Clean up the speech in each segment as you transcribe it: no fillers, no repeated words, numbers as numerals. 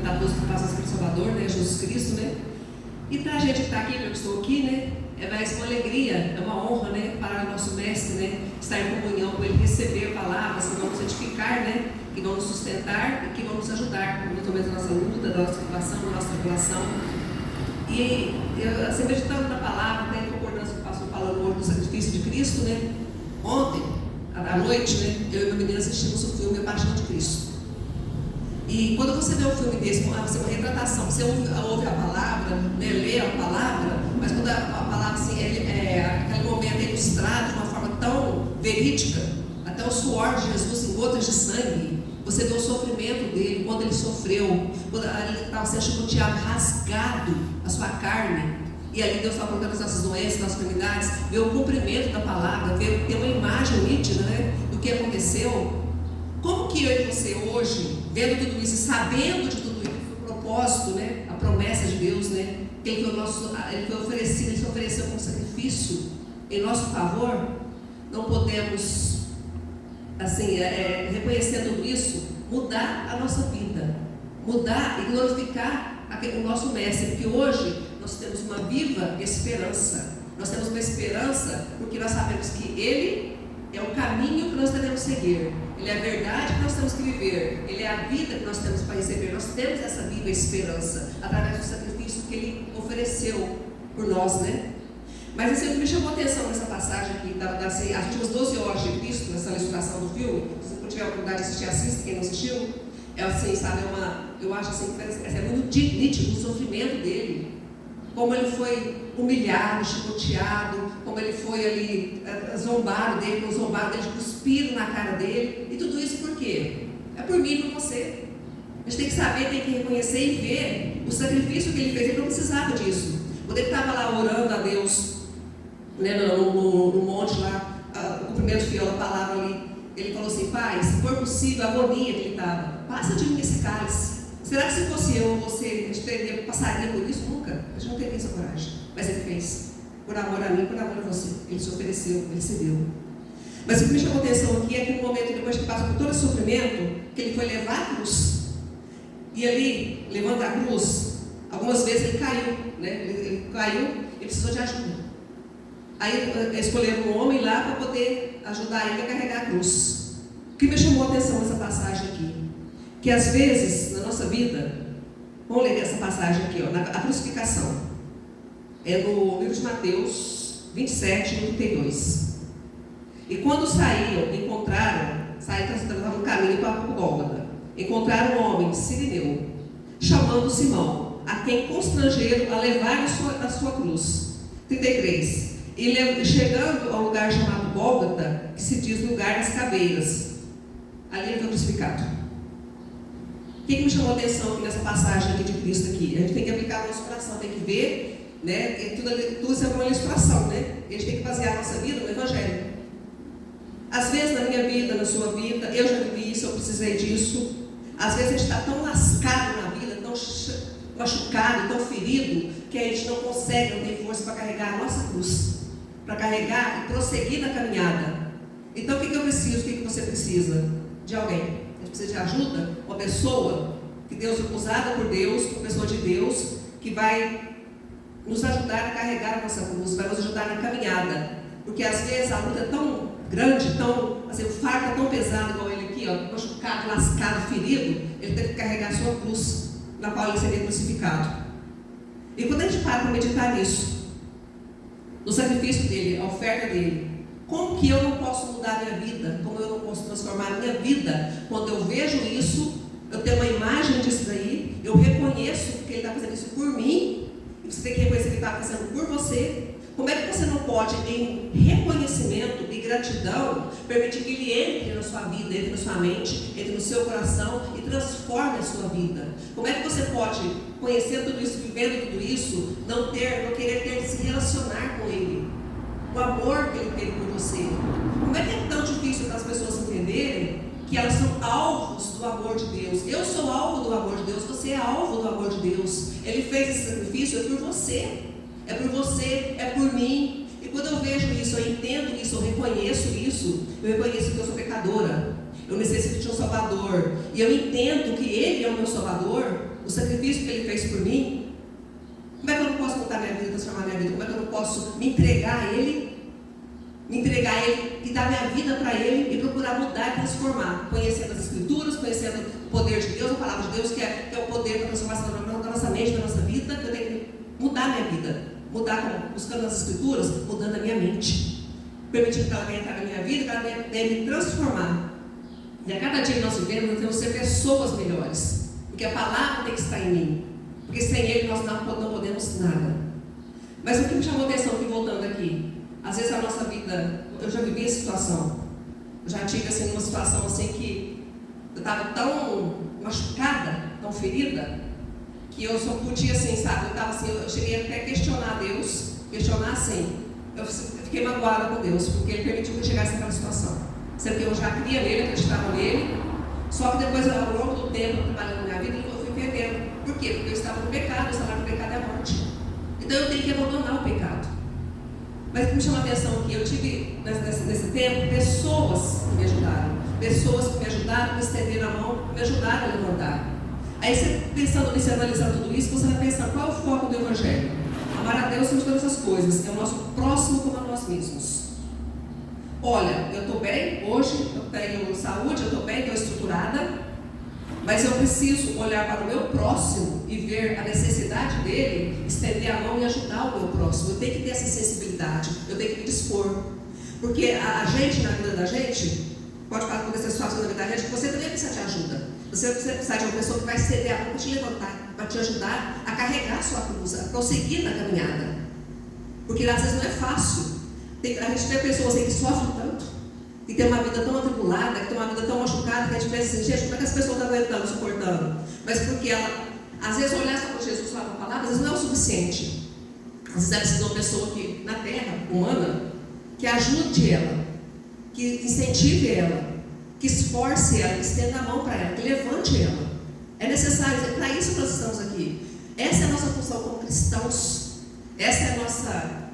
da busca que passa pelo Salvador, né? Jesus Cristo, né? E para a gente que está aqui, eu estou aqui, né? É mais uma alegria, é uma honra, né? Para o nosso mestre, né? Estar em comunhão com ele, receber palavras que vão nos edificar, né? Que vão nos sustentar e que vão nos ajudar no momento da nossa luta, da nossa situação, da nossa tribulação. E eu, assim, meditando na palavra, até em concordância com o pastor falando hoje do sacrifício de Cristo, né? Ontem, à noite, né? Eu e meu menino assistimos o filme A Paixão de Cristo. E quando você vê um filme desse, você uma retratação, você ouve a palavra, né, lê a palavra, mas quando a palavra assim, aquele momento é ilustrado de uma forma tão verídica, até o suor de Jesus em gotas de sangue, você vê o sofrimento dele, quando ele sofreu, quando ele estava sendo chicoteado, rasgado a sua carne, e ali Deus estava colocando as nossas doenças, nossas enfermidades, vê o cumprimento da palavra, vê uma imagem nítida, né, do que aconteceu. Como que eu e você hoje, vendo tudo isso, sabendo de tudo isso, o propósito, né, a promessa de Deus, né, que ele foi oferecido, ele se ofereceu como sacrifício em nosso favor, não podemos, assim, reconhecendo tudo isso, mudar a nossa vida, mudar e glorificar o nosso mestre, porque hoje nós temos uma viva esperança, nós temos uma esperança porque nós sabemos que ele é o caminho que nós devemos seguir, ele é a verdade que nós temos que viver, ele é a vida que nós temos para receber. Nós temos essa viva esperança através do sacrifício que ele ofereceu por nós, né? Mas assim, me chamou a atenção nessa passagem aqui, assim, as últimas 12 horas de Cristo, nessa ilustração do filme. Se você tiver a oportunidade de assistir, assista. Quem não assistiu, é assim, sabe, eu acho assim, é muito nítido o sofrimento dele, como ele foi humilhado, chicoteado, como ele foi ali zombado dele, cuspido na cara dele, e tudo isso por quê? É por mim e por você. A gente tem que saber, tem que reconhecer e ver o sacrifício que ele fez. Ele não precisava disso. Quando ele estava lá orando a Deus, né, no monte lá, o cumprimento fiel da palavra ali, ele falou assim: Pai, se for possível, a agonia que ele estava, passa de mim esse cálice. Será que se fosse eu ou você, a gente passaria por isso? Nunca. A gente não teria essa coragem. Mas ele fez. Por amor a mim, por amor a você. Ele se ofereceu, ele se deu. Mas o que me chamou a atenção aqui é que no momento, depois que passou por todo esse sofrimento, que ele foi levar a cruz. E ali, levando a cruz, algumas vezes ele caiu, né? Ele caiu e precisou de ajuda. Aí escolheram um homem lá para poder ajudar ele a carregar a cruz. O que me chamou a atenção nessa passagem aqui? Que às vezes, na nossa vida, vamos ler essa passagem aqui, ó, a crucificação. É no livro de Mateus 27, 32. E quando saíram no caminho para o Gólgota, encontraram um homem, Sirineu, chamando Simão, a quem constrangeram a levar a sua cruz. 33. E chegando ao lugar chamado Gólgota, que se diz lugar das caveiras, ali ele foi crucificado. O que me chamou a atenção aqui nessa passagem aqui de Cristo aqui? A gente tem que aplicar no nosso coração, tem que ver, né? Tudo isso é uma ilustração, né? A gente tem que basear a nossa vida no Evangelho. Às vezes na minha vida, na sua vida, eu já vivi isso, eu precisei disso. Às vezes a gente está tão lascado na vida, tão machucado, tão ferido, que a gente não consegue, não tem força para carregar a nossa cruz, para carregar e prosseguir na caminhada. Então o que eu preciso? O que você precisa? De alguém. A gente precisa de ajuda, uma pessoa que Deus é usada por Deus, uma pessoa de Deus, que vai nos ajudar a carregar a nossa cruz, vai nos ajudar na caminhada. Porque às vezes a luta é tão grande, tão, assim, o fardo é tão pesado, igual ele aqui, ó, machucado, lascado, ferido, ele teve que carregar a sua cruz, na qual ele seria crucificado. E quando a gente para meditar nisso, no sacrifício dele, a oferta dele, como que eu não posso mudar a minha vida? Como eu não posso transformar a minha vida? Quando eu vejo isso, eu tenho uma imagem disso daí, eu reconheço que ele está fazendo isso por mim, e você tem que reconhecer que ele está fazendo por você. Como é que você não pode, em reconhecimento e gratidão, permitir que ele entre na sua vida, entre na sua mente, entre no seu coração e transforme a sua vida? Como é que você pode, conhecendo tudo isso, vivendo tudo isso, não querer se relacionar com ele? O amor que ele teve por você. Como é que é tão difícil para as pessoas entenderem que elas são alvos do amor de Deus? Eu sou alvo do amor de Deus, você é alvo do amor de Deus. Ele fez esse sacrifício, é por você. É por você, é por mim. E quando eu vejo isso, eu entendo isso, eu reconheço isso, eu reconheço que eu sou pecadora, eu necessito de um Salvador, e eu entendo que Ele é o meu Salvador. sacrifício que Ele fez por mim, como é que eu não posso mudar minha vida, transformar minha vida? Como é que eu não posso me entregar a Ele? Me entregar a Ele e dar minha vida para Ele e procurar mudar e transformar, conhecendo as Escrituras, conhecendo o poder de Deus, a palavra de Deus, que é o poder para transformação da nossa mente, da nossa vida. Eu tenho que mudar a minha vida, mudar como? Buscando nas Escrituras, mudando a minha mente, permitindo que ela venha entrar na minha vida, que ela venha me transformar. E a cada dia que nós vivemos, nós temos que ser pessoas melhores, porque a palavra tem que estar em mim, porque sem Ele nós não podemos nada. Mas o que me chamou a atenção, aqui, voltando aqui, às vezes a nossa vida, eu já vivi essa situação, eu já tive assim, uma situação assim que eu estava tão machucada, tão ferida, que eu só podia assim, sabe, eu cheguei até a questionar Deus, assim, eu fiquei magoada com Deus, porque Ele permitiu que eu chegasse naquela situação, sendo que eu já cria nele, acreditava nele, só que depois ao longo do tempo, trabalhando na minha vida, eu fui perdendo. Por quê? Porque eu estava no pecado, o salário do pecado é a morte, então eu tenho que abandonar o pecado. Mas o que me chama a atenção aqui, eu tive nesse tempo pessoas que me ajudaram, me estenderam a mão, me ajudaram a levantar. Aí você pensando nisso, analisando tudo isso, você vai pensar, qual é o foco do Evangelho? Amar a Deus sobre todas essas coisas, é o nosso próximo como a nós mesmos. Olha, eu estou bem, hoje eu tenho saúde, eu estou bem, estou estruturada, mas eu preciso olhar para o meu próximo e ver a necessidade dele, estender a mão e ajudar o meu próximo. Eu tenho que ter essa sensibilidade, eu tenho que me dispor. Porque a gente, na vida da gente, pode acontecer situações na vida da gente, que você também precisa de ajuda. Você precisa de uma pessoa que vai estender a mão para te levantar, para te ajudar a carregar a sua cruz, a prosseguir na caminhada. Porque às vezes não é fácil. A gente vê pessoas aí que sofrem tanto, que tem uma vida tão atribulada, que tem uma vida tão machucada, que a gente pensa assim, gente, como é que as pessoas estão aguentando, suportando? Mas porque ela, às vezes, olhar só para Jesus falar uma palavra, às vezes não é o suficiente. Às vezes ela precisa de uma pessoa que, na terra humana, que ajude ela, que incentive ela, que esforce ela, que estenda a mão para ela, que levante ela. É necessário, é para isso que nós estamos aqui. Essa é a nossa função como cristãos. Essa é a nossa...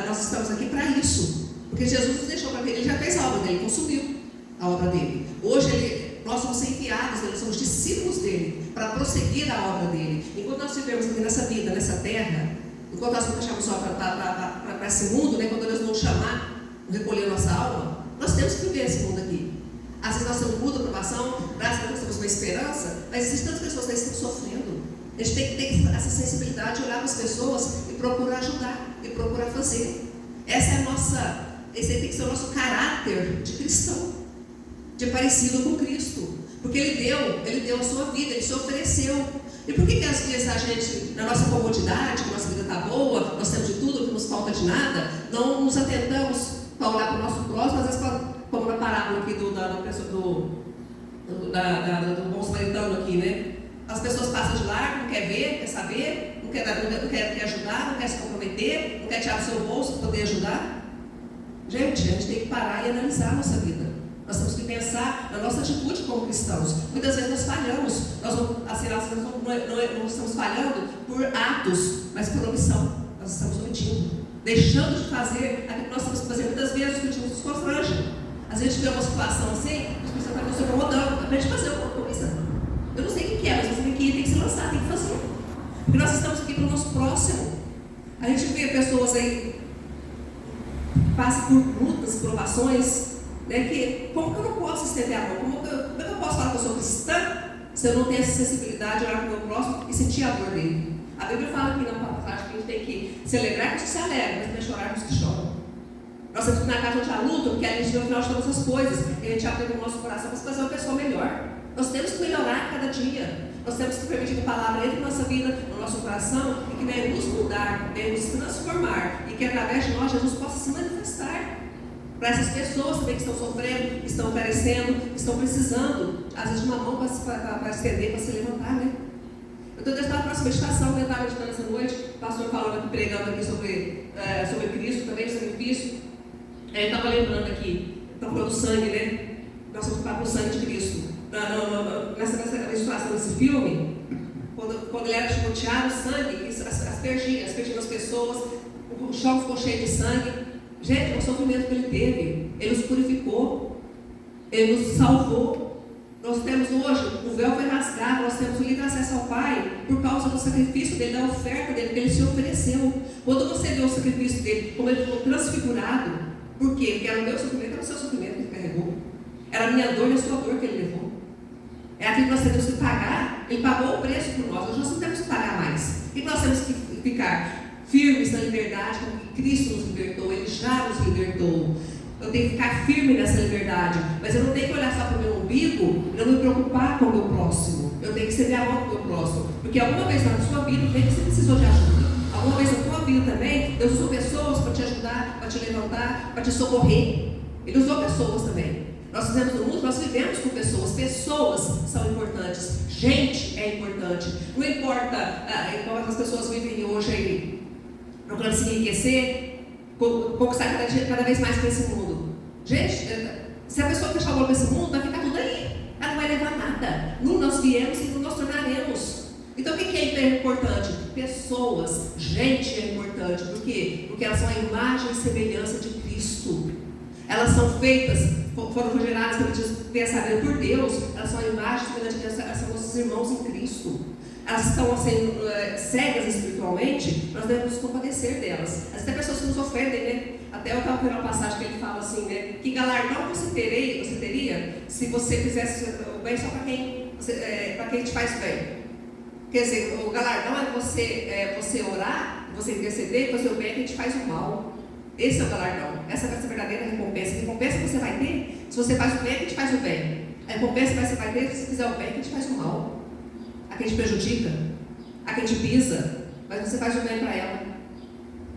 nós estamos aqui para isso. Porque Jesus nos deixou para ver, Ele já fez a obra dele, consumiu a obra dele. Hoje nós somos enviados, nós somos discípulos dele, para prosseguir a obra dele. Enquanto nós vivemos aqui nessa vida, nessa terra, enquanto nós não deixamos só para esse mundo, né, quando Deus nos chamar, recolher a nossa alma, nós temos que viver esse mundo aqui. Às vezes nós temos muita aprovação, graças a Deus temos uma esperança, mas existem tantas pessoas que estão sofrendo. A gente tem que ter essa sensibilidade de olhar para as pessoas e procurar ajudar, e procurar fazer. Esse tem que ser o nosso caráter de cristão, de parecido com Cristo. Porque Ele deu a sua vida, Ele se ofereceu. E por que às vezes a gente, na nossa comodidade, que a nossa vida está boa, nós temos de tudo, não nos falta de nada, não nos atentamos para olhar para o nosso próximo, às vezes como na parábola aqui do bom samaritano aqui, né? As pessoas passam de largo, não quer ver, quer saber, não quer ajudar, não quer se comprometer, não quer tirar do seu bolso para poder ajudar. Gente, a gente tem que parar e analisar a nossa vida. Nós temos que pensar na nossa atitude como cristãos. Muitas vezes nós falhamos. Nós não estamos falhando por atos, mas por omissão. Nós estamos omitindo, deixando de fazer aquilo que nós temos que fazer. Muitas vezes o que nos constrange. Às vezes a gente vê uma situação assim, a gente está nos incomodando, a gente fazer alguma coisa. Eu não sei o que é, mas você tem que se lançar, tem que fazer. Porque nós estamos aqui para o nosso próximo. A gente vê pessoas aí passam por lutas, provações, né, que como que eu não posso estender a mão? Como que eu posso falar que eu sou cristã se eu não tenho essa sensibilidade de olhar para o meu próximo e sentir a dor dele? A Bíblia fala aqui na passagem que a gente tem que celebrar com os que se alegram, mas também chorar com os que choram. Nós temos que na casa onde há luta, porque a gente vê o final de todas as coisas, e a gente abre o nosso coração para se fazer uma pessoa melhor. Nós temos que melhorar cada dia. Nós temos que permitir que a palavra entre na nossa vida, no nosso coração, e que venha nos mudar, venha nos transformar, e que através de nós Jesus possa se manifestar para essas pessoas também que estão sofrendo, que estão perecendo, que estão precisando, às vezes, de uma mão para estender, para se levantar, né? Eu estou tentando a próxima meditação, eu estava meditando essa noite, o pastor falando aqui, pregando aqui sobre Cristo também, o sacrifício. Ele estava lembrando aqui, estava falando do sangue, né? Nós vamos falar com o sangue de Cristo. Nessa situação desse filme, quando ele era chicoteado, o sangue aspergiam as pessoas, o chão ficou cheio de sangue. Gente, o sofrimento que ele teve, ele nos purificou, ele nos salvou. Nós temos hoje, o véu foi rasgado, nós temos o livre acesso ao Pai por causa do sacrifício dele, da oferta dele, que ele se ofereceu. Quando você vê o sacrifício dele, como ele ficou transfigurado, por quê? Porque era o meu sofrimento, era o seu sofrimento que ele carregou. Era a minha dor e a sua dor que ele levou. É aquilo que nós temos que pagar. Ele pagou o preço por nós, hoje nós não temos que pagar mais. E nós temos que ficar firmes na liberdade, porque Cristo nos libertou, Ele já nos libertou. Eu tenho que ficar firme nessa liberdade, mas eu não tenho que olhar só para o meu umbigo e não me preocupar com o meu próximo. Eu tenho que estender a mão para o meu próximo, porque alguma vez na sua vida você precisou de ajuda. Alguma vez na tua vida também, Deus usou pessoas para te ajudar, para te levantar, para te socorrer. Ele usou pessoas também. Nós fizemos no mundo, nós vivemos com pessoas. Pessoas são importantes. Gente é importante. Não importa como as pessoas vivem hoje aí, procurando se enriquecer, conquistar cada vez mais para esse mundo. Gente, se a pessoa fechar o olho para esse mundo, vai ficar tudo aí. Ela não vai levar nada. Não nós viemos e não nós tornaremos. Então o que é importante? Pessoas. Gente é importante. Por quê? Porque elas são a imagem e semelhança de Cristo. Elas são feitas, foram geradas pelo pensamento por Deus. Elas são a imagem e semelhança de Deus. Elas são nossos irmãos em Cristo. Elas estão sendo cegas espiritualmente, nós devemos nos compadecer delas. Até pessoas que nos ofendem, né? Até eu estava vendo uma passagem que ele fala assim, né? Que galardão você teria se você fizesse o bem só para quem te faz bem. Quer dizer, o galardão é você orar, você interceder e fazer o bem a quem te faz o mal. Esse é o galardão. Essa vai ser a verdadeira recompensa. A recompensa que você vai ter se você faz o bem a quem te faz o bem. A recompensa que você vai ter se você fizer o bem a quem te faz o mal. A quem te prejudica, a quem te pisa, mas você faz o bem para ela.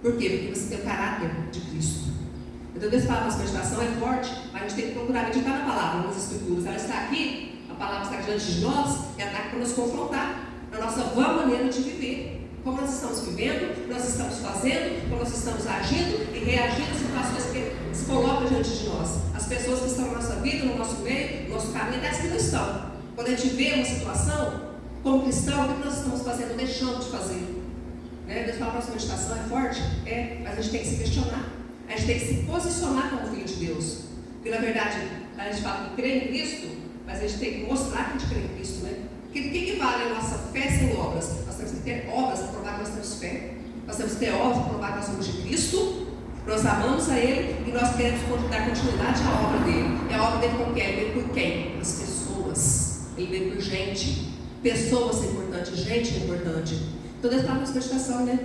Por quê? Porque você tem o caráter de Cristo. Então, Deus fala, nossa meditação é forte, mas a gente tem que procurar meditar na palavra, nas escrituras. Ela está aqui, a palavra está diante de nós, e ela está aqui para nos confrontar na nossa vã maneira de viver. Como nós estamos vivendo, nós estamos fazendo, como nós estamos agindo e reagindo às situações que se colocam diante de nós. As pessoas que estão na nossa vida, no nosso meio, no nosso caminho, até as que não estão. Quando a gente vê uma situação, como cristão, o que nós estamos fazendo, deixando de fazer? Né? Deus fala que a nossa meditação é forte, mas a gente tem que se questionar. A gente tem que se posicionar como filho de Deus. Porque, na verdade, a gente fala que crê em Cristo, mas a gente tem que mostrar que a gente crê em Cristo, né? Porque o que vale a nossa fé sem obras? Nós temos que ter obras para provar que nós temos fé. Nós temos que ter obras para provar que nós somos de Cristo, nós amamos a Ele e nós queremos dar continuidade à obra dele. E a obra dele por quê? Ele veio por quem? As pessoas. Ele veio por gente. Pessoas são importantes, gente é importante. Então, Deus fala na meditação, né?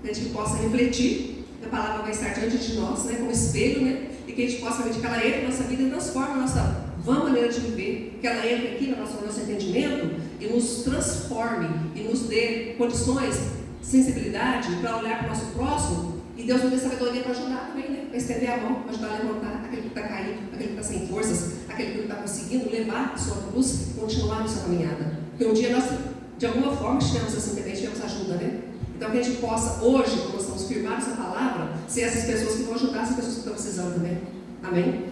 Que a gente possa refletir, que a palavra vai estar diante de nós, né? Como espelho, né? E que a gente possa ver que ela entre na nossa vida e transforma a nossa vã maneira de viver. Que ela entre aqui no nosso entendimento e nos transforme e nos dê condições, sensibilidade para olhar para o nosso próximo. E Deus nos dê sabedoria para ajudar também, né? Para estender a mão, para ajudar a levantar aquele que está caído, aquele que está sem forças, aquele que não está conseguindo levar a sua cruz e continuar na sua caminhada. Porque um dia nós, de alguma forma, estivemos assim também, tivemos ajuda, né? Então que a gente possa, hoje, quando nós estamos firmados na palavra, ser essas pessoas que vão ajudar essas pessoas que estão precisando também. Amém?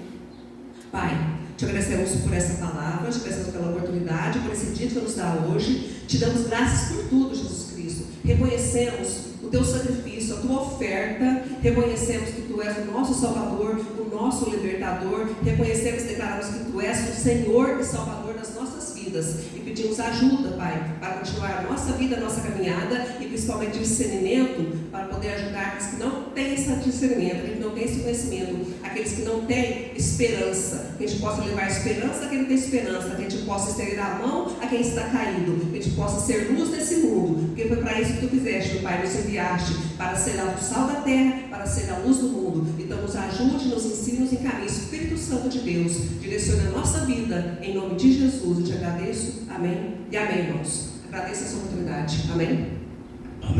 Pai, te agradecemos por essa palavra, te agradecemos pela oportunidade, por esse dia que você nos dá hoje. Te damos graças por tudo, Jesus Cristo. Reconhecemos o teu sacrifício, a tua oferta. Reconhecemos que tu és o nosso Salvador, o nosso Libertador. Reconhecemos e declaramos que tu és o Senhor e Salvador das nossas vidas. E pedimos ajuda, Pai, para continuar a nossa vida, a nossa caminhada e principalmente discernimento, para poder ajudar aqueles que não têm esse discernimento, aqueles que não têm esse conhecimento, aqueles que não têm esperança. Que a gente possa levar esperança a quem não tem esperança, que a gente possa estender a mão a quem está caído, que a gente possa ser luz nesse mundo, porque foi para isso que tu fizeste, Pai, nos enviaste para ser o sal da terra, para ser a luz do mundo. Então nos ajude, nos ensine, nos encaminhe. Espírito Santo de Deus, direcione a nossa vida, em nome de Jesus. Eu te agradeço, amém e amém, irmãos. Agradeço essa oportunidade, amém.